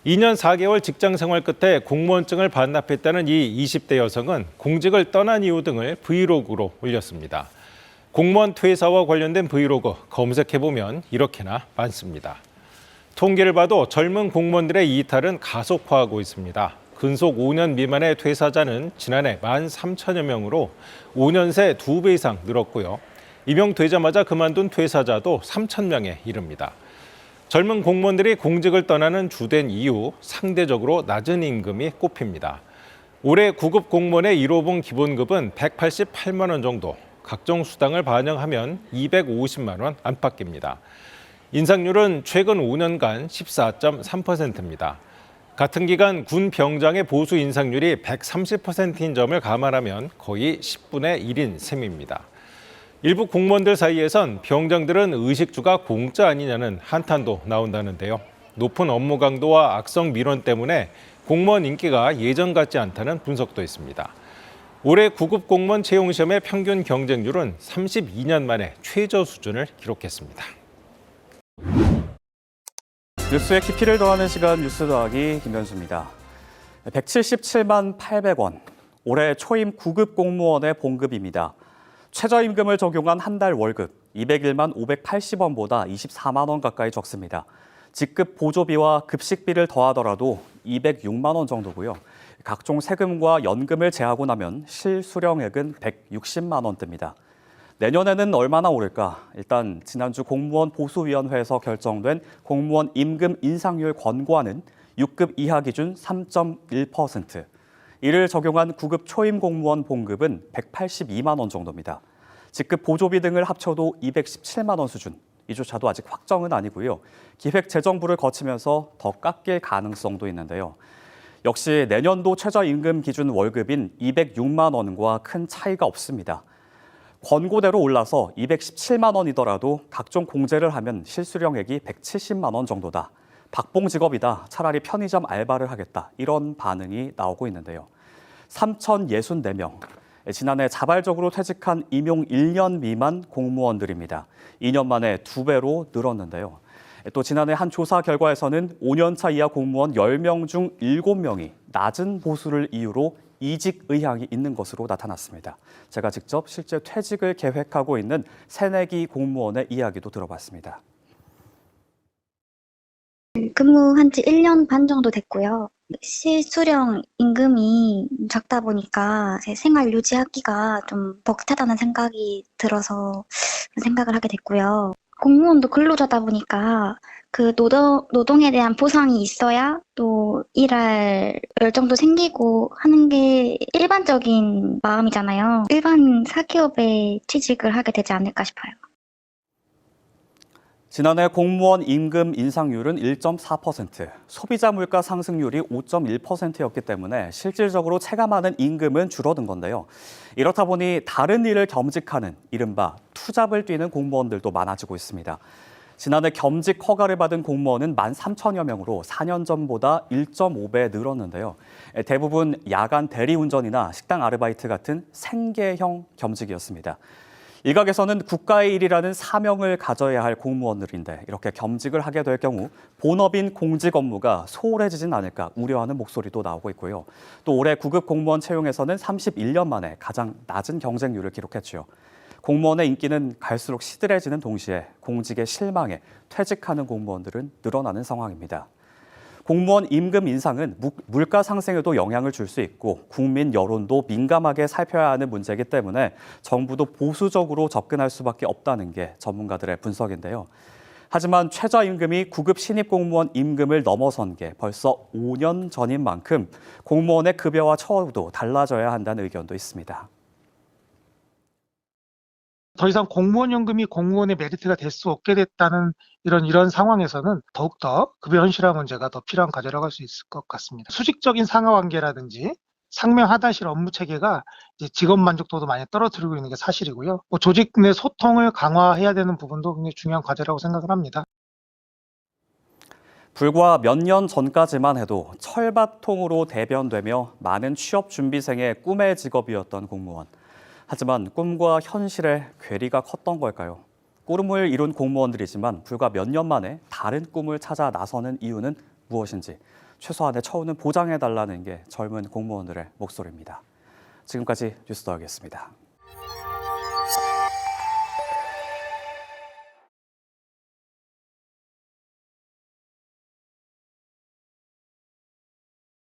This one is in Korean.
2년 4개월 직장 생활 끝에 공무원증을 반납했다는 이 20대 여성은 공직을 떠난 이유 등을 브이로그로 올렸습니다. 공무원 퇴사와 관련된 브이로그 검색해보면 이렇게나 많습니다. 통계를 봐도 젊은 공무원들의 이탈은 가속화하고 있습니다. 근속 5년 미만의 퇴사자는 지난해 13,000여 명으로 5년 새 2배 이상 늘었고요. 임용되자마자 그만둔 퇴사자도 3,000명에 이릅니다. 젊은 공무원들이 공직을 떠나는 주된 이유, 상대적으로 낮은 임금이 꼽힙니다. 올해 9급 공무원의 1호분 기본급은 188만 원 정도, 각종 수당을 반영하면 250만 원 안팎입니다. 인상률은 최근 5년간 14.3%입니다. 같은 기간 군 병장의 보수 인상률이 130%인 점을 감안하면 거의 10분의 1인 셈입니다. 일부 공무원들 사이에선 병장들은 의식주가 공짜 아니냐는 한탄도 나온다는데요. 높은 업무 강도와 악성 민원 때문에 공무원 인기가 예전 같지 않다는 분석도 있습니다. 올해 9급 공무원 채용시험의 평균 경쟁률은 32년 만에 최저 수준을 기록했습니다. 뉴스의 깊이를 더하는 시간 뉴스 더하기 김현수입니다. 177만 800원, 올해 초임 9급 공무원의 봉급입니다. 최저임금을 적용한 한 달 월급 201만 580원보다 24만 원 가까이 적습니다. 직급 보조비와 급식비를 더하더라도 206만 원 정도고요. 각종 세금과 연금을 제하고 나면 실수령액은 160만 원대입니다. 내년에는 얼마나 오를까? 일단 지난주 공무원 보수위원회에서 결정된 공무원 임금 인상률 권고안은 6급 이하 기준 3.1%, 이를 적용한 9급 초임 공무원 봉급은 182만 원 정도입니다. 직급 보조비 등을 합쳐도 217만 원 수준, 이조차도 아직 확정은 아니고요. 기획재정부를 거치면서 더 깎일 가능성도 있는데요. 역시 내년도 최저임금 기준 월급인 206만 원과 큰 차이가 없습니다. 권고대로 올라서 217만 원이더라도 각종 공제를 하면 실수령액이 170만 원 정도다. 박봉 직업이다. 차라리 편의점 알바를 하겠다. 이런 반응이 나오고 있는데요. 3,064명. 지난해 자발적으로 퇴직한 임용 1년 미만 공무원들입니다. 2년 만에 2배로 늘었는데요. 또 지난해 한 조사 결과에서는 5년차 이하 공무원 10명 중 7명이 낮은 보수를 이유로 이직 의향이 있는 것으로 나타났습니다. 제가 직접 실제 퇴직을 계획하고 있는 새내기 공무원의 이야기도 들어봤습니다. 근무한 지 1년 반 정도 됐고요. 실수령 임금이 작다 보니까 제 생활 유지하기가 좀 벅차다는 생각이 들어서 생각을 하게 됐고요. 공무원도 근로자다 보니까 그 노동에 대한 보상이 있어야 또 일할 열정도 생기고 하는 게 일반적인 마음이잖아요. 일반 사기업에 취직을 하게 되지 않을까 싶어요. 지난해 공무원 임금 인상률은 1.4%, 소비자 물가 상승률이 5.1%였기 때문에 실질적으로 체감하는 임금은 줄어든 건데요. 이렇다 보니 다른 일을 겸직하는 이른바 투잡을 뛰는 공무원들도 많아지고 있습니다. 지난해 겸직 허가를 받은 공무원은 13,000여 명으로 4년 전보다 1.5배 늘었는데요. 대부분 야간 대리운전이나 식당 아르바이트 같은 생계형 겸직이었습니다. 일각에서는 국가의 일이라는 사명을 가져야 할 공무원들인데 이렇게 겸직을 하게 될 경우 본업인 공직 업무가 소홀해지진 않을까 우려하는 목소리도 나오고 있고요. 또 올해 9급 공무원 채용에서는 31년 만에 가장 낮은 경쟁률을 기록했죠. 공무원의 인기는 갈수록 시들해지는 동시에 공직에 실망해 퇴직하는 공무원들은 늘어나는 상황입니다. 공무원 임금 인상은 물가 상승에도 영향을 줄 수 있고 국민 여론도 민감하게 살펴야 하는 문제이기 때문에 정부도 보수적으로 접근할 수밖에 없다는 게 전문가들의 분석인데요. 하지만 최저임금이 9급 신입공무원 임금을 넘어선 게 벌써 5년 전인 만큼 공무원의 급여와 처우도 달라져야 한다는 의견도 있습니다. 더 이상 공무원 연금이 공무원의 메리트가 될 수 없게 됐다는 이런 상황에서는 더욱더 급여 현실화 문제가 더 필요한 과제라고 할 수 있을 것 같습니다. 수직적인 상하관계라든지 상명하단실 업무 체계가 이제 직업 만족도도 많이 떨어뜨리고 있는 게 사실이고요. 조직 내 소통을 강화해야 되는 부분도 굉장히 중요한 과제라고 생각을 합니다. 불과 몇 년 전까지만 해도 철밥통으로 대변되며 많은 취업 준비생의 꿈의 직업이었던 공무원. 하지만 꿈과 현실의 괴리가 컸던 걸까요? 꿈을 이룬 공무원들이지만 불과 몇 년 만에 다른 꿈을 찾아 나서는 이유는 무엇인지 최소한의 처우는 보장해달라는 게 젊은 공무원들의 목소리입니다. 지금까지 뉴스더학이었습니다.